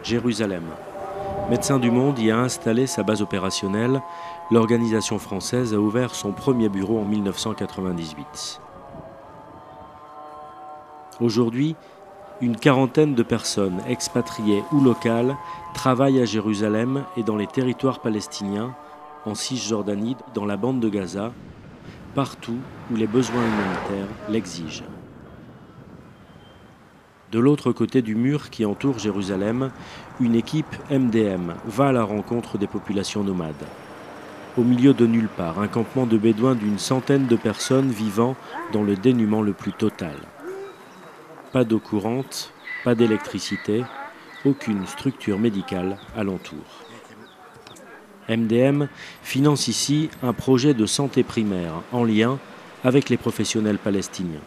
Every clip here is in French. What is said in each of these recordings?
Jérusalem. Médecins du Monde y a installé sa base opérationnelle. L'organisation française a ouvert son premier bureau en 1998. Aujourd'hui, une quarantaine de personnes, expatriées ou locales, travaillent à Jérusalem et dans les territoires palestiniens, en Cisjordanie, dans la bande de Gaza, partout où les besoins humanitaires l'exigent. De l'autre côté du mur qui entoure Jérusalem, une équipe MDM va à la rencontre des populations nomades. Au milieu de nulle part, un campement de bédouins d'une centaine de personnes vivant dans le dénuement le plus total. Pas d'eau courante, pas d'électricité, aucune structure médicale alentour. MDM finance ici un projet de santé primaire en lien avec les professionnels palestiniens.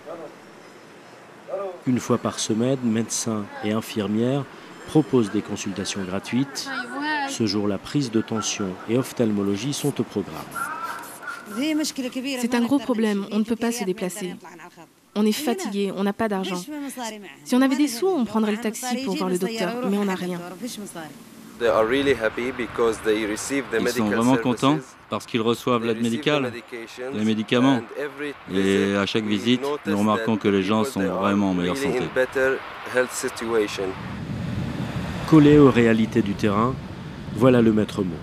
Une fois par semaine, médecins et infirmières proposent des consultations gratuites. Ce jour, la prise de tension et ophtalmologie sont au programme. C'est un gros problème, on ne peut pas se déplacer. On est fatigué, on n'a pas d'argent. Si on avait des sous, on prendrait le taxi pour voir le docteur, mais on n'a rien. Ils sont vraiment contents parce qu'ils reçoivent l'aide médicale, les médicaments. Et à chaque visite, nous remarquons que les gens sont vraiment en meilleure santé. Collés aux réalités du terrain, voilà le maître mot.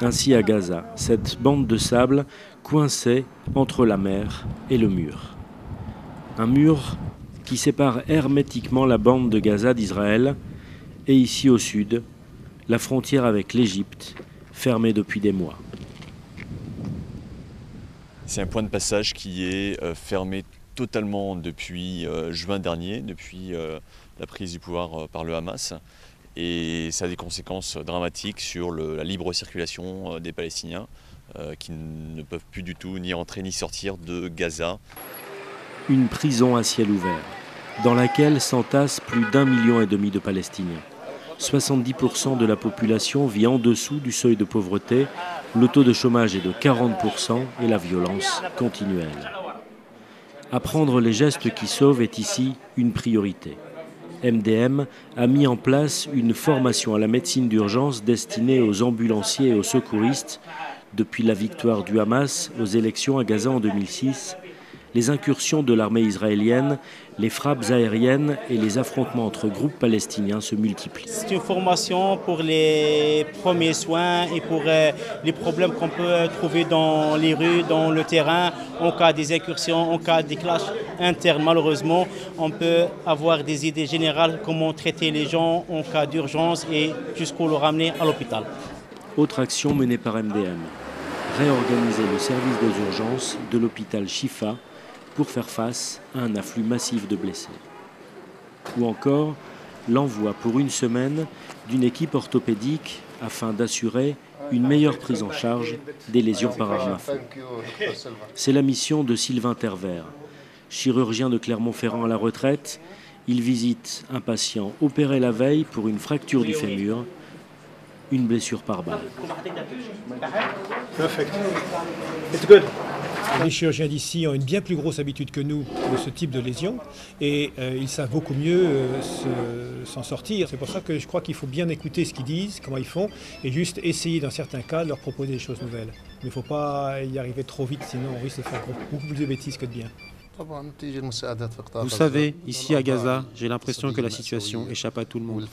Ainsi à Gaza, cette bande de sable coincée entre la mer et le mur. Un mur qui sépare hermétiquement la bande de Gaza d'Israël et ici au sud, la frontière avec l'Égypte, fermée depuis des mois. C'est un point de passage qui est fermé totalement depuis juin dernier, depuis la prise du pouvoir par le Hamas. Et ça a des conséquences dramatiques sur la libre circulation des Palestiniens qui ne peuvent plus du tout ni entrer ni sortir de Gaza. Une prison à ciel ouvert, dans laquelle s'entassent plus d'1,5 million de Palestiniens. 70% de la population vit en dessous du seuil de pauvreté, le taux de chômage est de 40% et la violence continuelle. Apprendre les gestes qui sauvent est ici une priorité. MDM a mis en place une formation à la médecine d'urgence destinée aux ambulanciers et aux secouristes. Depuis la victoire du Hamas aux élections à Gaza en 2006, les incursions de l'armée israélienne, les frappes aériennes et les affrontements entre groupes palestiniens se multiplient. C'est une formation pour les premiers soins et pour les problèmes qu'on peut trouver dans les rues, dans le terrain, en cas des incursions, en cas des clashs internes. Malheureusement, on peut avoir des idées générales comment traiter les gens en cas d'urgence et jusqu'où le ramener à l'hôpital. Autre action menée par MDM, réorganiser le service des urgences de l'hôpital Shifa pour faire face à un afflux massif de blessés. Ou encore, l'envoi pour une semaine d'une équipe orthopédique afin d'assurer une meilleure prise en charge des lésions par arme à feu. C'est la mission de Sylvain Tervert. Chirurgien de Clermont-Ferrand à la retraite, il visite un patient opéré la veille pour une fracture du fémur, une blessure par balle. Perfect. It's good. Les chirurgiens d'ici ont une bien plus grosse habitude que nous de ce type de lésions et ils savent beaucoup mieux s'en sortir. C'est pour ça que je crois qu'il faut bien écouter ce qu'ils disent, comment ils font et juste essayer dans certains cas de leur proposer des choses nouvelles. Mais il ne faut pas y arriver trop vite, sinon on risque de faire beaucoup plus de bêtises que de bien. Vous savez, ici à Gaza, j'ai l'impression que la situation échappe à tout le monde.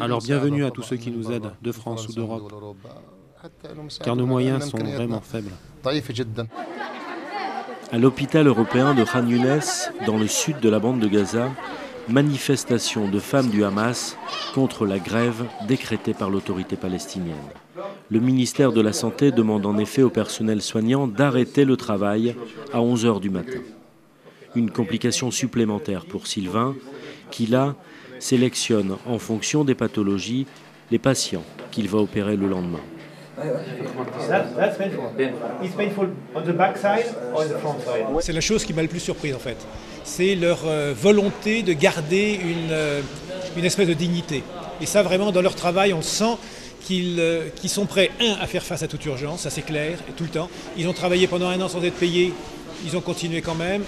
Alors bienvenue à tous ceux qui nous aident, de France ou d'Europe, car nos moyens sont vraiment faibles. À l'hôpital européen de Khan Younes, dans le sud de la bande de Gaza, manifestation de femmes du Hamas contre la grève décrétée par l'autorité palestinienne. Le ministère de la Santé demande en effet au personnel soignant d'arrêter le travail à 11h du matin. Une complication supplémentaire pour Sylvain, qui là sélectionne en fonction des pathologies les patients qu'il va opérer le lendemain. C'est la chose qui m'a le plus surpris en fait. C'est leur volonté de garder une espèce de dignité. Et ça vraiment dans leur travail on sent qu'ils sont prêts, à faire face à toute urgence, ça c'est clair, et tout le temps. Ils ont travaillé pendant 1 an sans être payés ils ont continué quand même.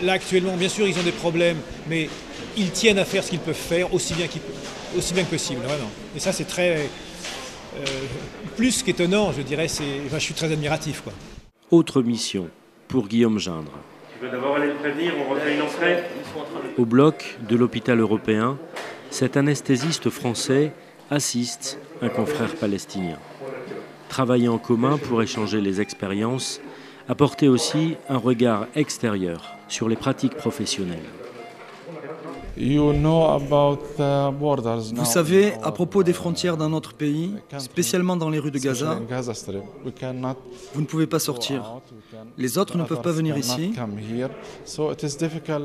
Là, actuellement, bien sûr, ils ont des problèmes, mais ils tiennent à faire ce qu'ils peuvent faire aussi bien que possible, vraiment. Et ça, c'est très... plus qu'étonnant, je dirais. Je suis très admiratif, quoi. Autre mission pour Guillaume Gindre. Tu veux d'abord aller le prévenir, on refait une entrée. Au bloc de l'hôpital européen, cet anesthésiste français assiste un confrère palestinien. Travailler en commun pour échanger les expériences, apporter aussi un regard extérieur sur les pratiques professionnelles. Vous savez, à propos des frontières d'un autre pays, spécialement dans les rues de Gaza, vous ne pouvez pas sortir. Les autres ne peuvent pas venir ici,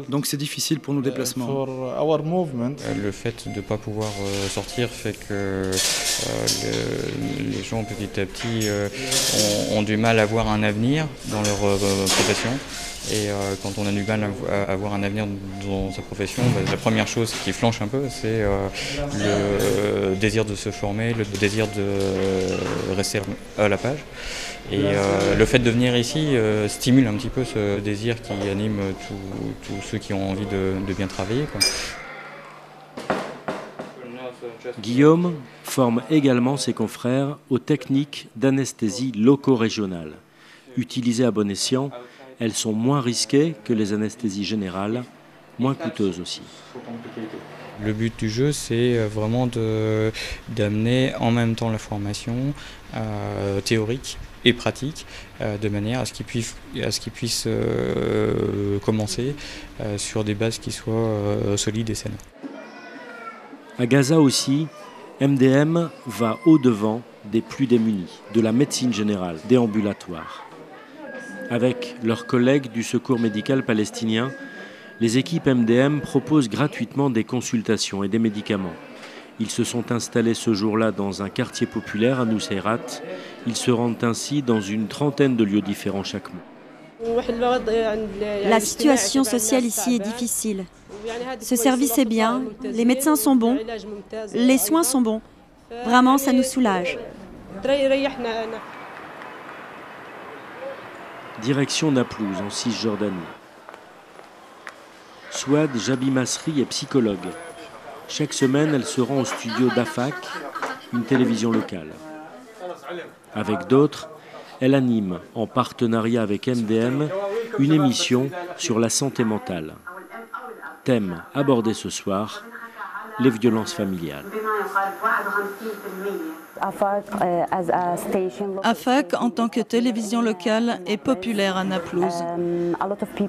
donc c'est difficile pour nos déplacements. Le fait de ne pas pouvoir sortir fait que les gens petit à petit ont du mal à voir un avenir dans leur profession. Et quand on a du mal à avoir un avenir dans sa profession, la première chose qui flanche un peu, c'est le désir de se former, le désir de rester à la page. Et le fait de venir ici stimule un petit peu ce désir qui anime tous ceux qui ont envie de bien travailler, quoi. Guillaume forme également ses confrères aux techniques d'anesthésie loco-régionale. Utilisées à bon escient, elles sont moins risquées que les anesthésies générales, moins coûteuses aussi. Le but du jeu, c'est vraiment d'amener en même temps la formation théorique et pratique, de manière à ce qu'ils puissent commencer sur des bases qui soient solides et saines. À Gaza aussi, MDM va au-devant des plus démunis, de la médecine générale, des ambulatoires. Avec leurs collègues du secours médical palestinien, les équipes MDM proposent gratuitement des consultations et des médicaments. Ils se sont installés ce jour-là dans un quartier populaire à Nuseirat. Ils se rendent ainsi dans une trentaine de lieux différents chaque mois. La situation sociale ici est difficile. Ce service est bien, les médecins sont bons, les soins sont bons. Vraiment, ça nous soulage. Direction Naplouse, en Cisjordanie. Souad Jabi Masri est psychologue. Chaque semaine, elle se rend au studio d'Afak, une télévision locale. Avec d'autres, elle anime, en partenariat avec MDM, une émission sur la santé mentale. Thème abordé ce soir, les violences familiales. AFAK, en tant que télévision locale, est populaire à Naplouse.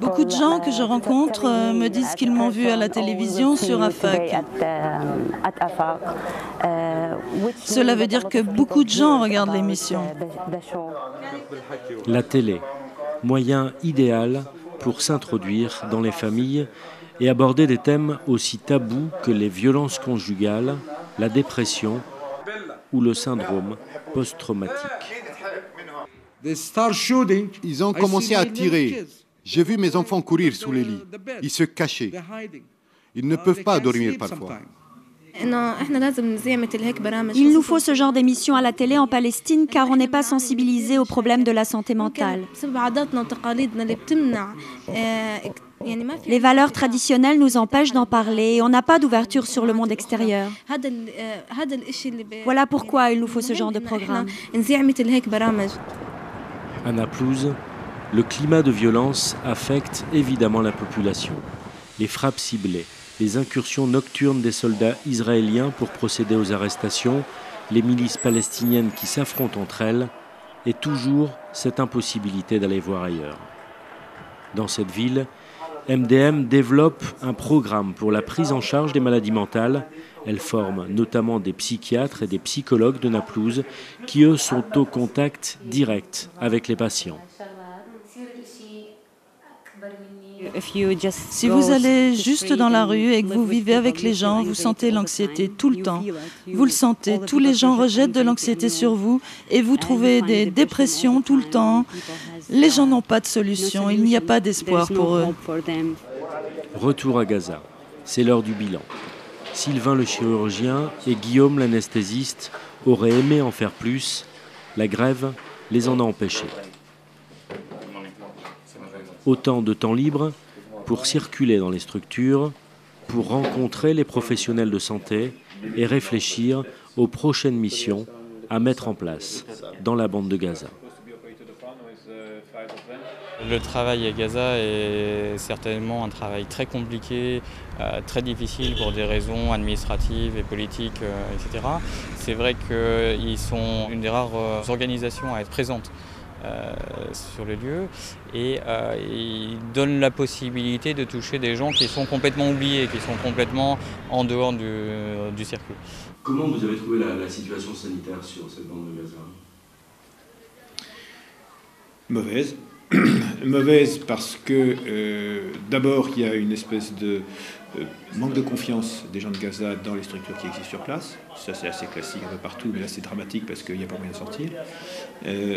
Beaucoup de gens que je rencontre me disent qu'ils m'ont vu à la télévision sur AFAK. Cela veut dire que beaucoup de gens regardent l'émission. La télé, moyen idéal pour s'introduire dans les familles et aborder des thèmes aussi tabous que les violences conjugales, la dépression ou le syndrome post-traumatique. Ils ont commencé à tirer. J'ai vu mes enfants courir sous les lits. Ils se cachaient. Ils ne peuvent pas dormir parfois. Il nous faut ce genre d'émission à la télé en Palestine car on n'est pas sensibilisé aux problèmes de la santé mentale. Les valeurs traditionnelles nous empêchent d'en parler et on n'a pas d'ouverture sur le monde extérieur. Voilà pourquoi il nous faut ce genre de programme. À Naplouse, le climat de violence affecte évidemment la population. Les frappes ciblées, les incursions nocturnes des soldats israéliens pour procéder aux arrestations, les milices palestiniennes qui s'affrontent entre elles, et toujours cette impossibilité d'aller voir ailleurs. Dans cette ville, MDM développe un programme pour la prise en charge des maladies mentales. Elle forme notamment des psychiatres et des psychologues de Naplouse qui, eux, sont au contact direct avec les patients. Si vous allez juste dans la rue et que vous vivez avec les gens, vous sentez l'anxiété tout le temps. Vous le sentez, tous les gens rejettent de l'anxiété sur vous et vous trouvez des dépressions tout le temps. Les gens n'ont pas de solution, il n'y a pas d'espoir pour eux. Retour à Gaza, c'est l'heure du bilan. Sylvain le chirurgien et Guillaume l'anesthésiste auraient aimé en faire plus. La grève les en a empêchés. Autant de temps libre pour circuler dans les structures, pour rencontrer les professionnels de santé et réfléchir aux prochaines missions à mettre en place dans la bande de Gaza. Le travail à Gaza est certainement un travail très compliqué, très difficile pour des raisons administratives et politiques, etc. C'est vrai qu'ils sont une des rares organisations à être présentes sur le lieu et ils donnent la possibilité de toucher des gens qui sont complètement oubliés, qui sont complètement en dehors du circuit. Comment vous avez trouvé la situation sanitaire sur cette bande de Gaza ? Mauvaise. Mauvaise parce que d'abord il y a une espèce de manque de confiance des gens de Gaza dans les structures qui existent sur place. Ça c'est assez classique un peu partout, mais là c'est dramatique parce qu'il n'y a pas moyen de sortir.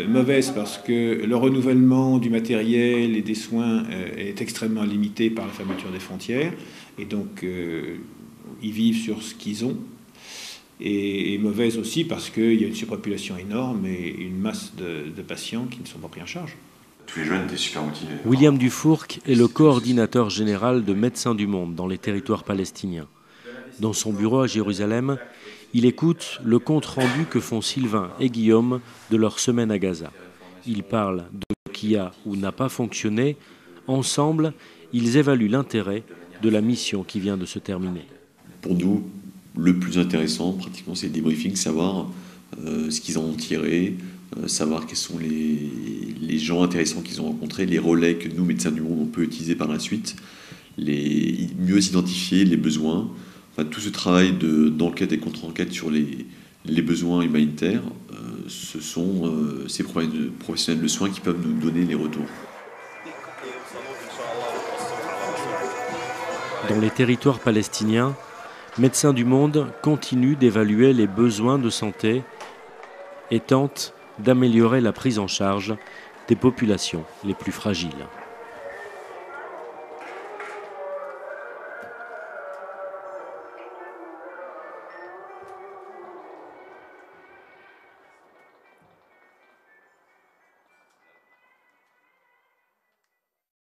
Mauvaise parce que le renouvellement du matériel et des soins est extrêmement limité par la fermeture des frontières et donc ils vivent sur ce qu'ils ont. Et mauvaise aussi parce qu'il y a une surpopulation énorme et une masse de patients qui ne sont pas pris en charge. Tous les jeunes étaient super motivés. William Dufourcq est le coordinateur général de Médecins du Monde dans les territoires palestiniens. Dans son bureau à Jérusalem, il écoute le compte-rendu que font Sylvain et Guillaume de leur semaine à Gaza. Ils parlent de ce qui a ou n'a pas fonctionné. Ensemble, ils évaluent l'intérêt de la mission qui vient de se terminer. Pour nous, le plus intéressant, pratiquement, c'est le débriefing, savoir ce qu'ils en ont tiré, savoir quels sont les gens intéressants qu'ils ont rencontrés, les relais que nous, Médecins du Monde, on peut utiliser par la suite, mieux identifier les besoins. Enfin, tout ce travail d'enquête et contre-enquête sur les besoins humanitaires, ce sont ces professionnels de soins qui peuvent nous donner les retours. Dans les territoires palestiniens, Médecins du Monde continue d'évaluer les besoins de santé et tente d'améliorer la prise en charge des populations les plus fragiles.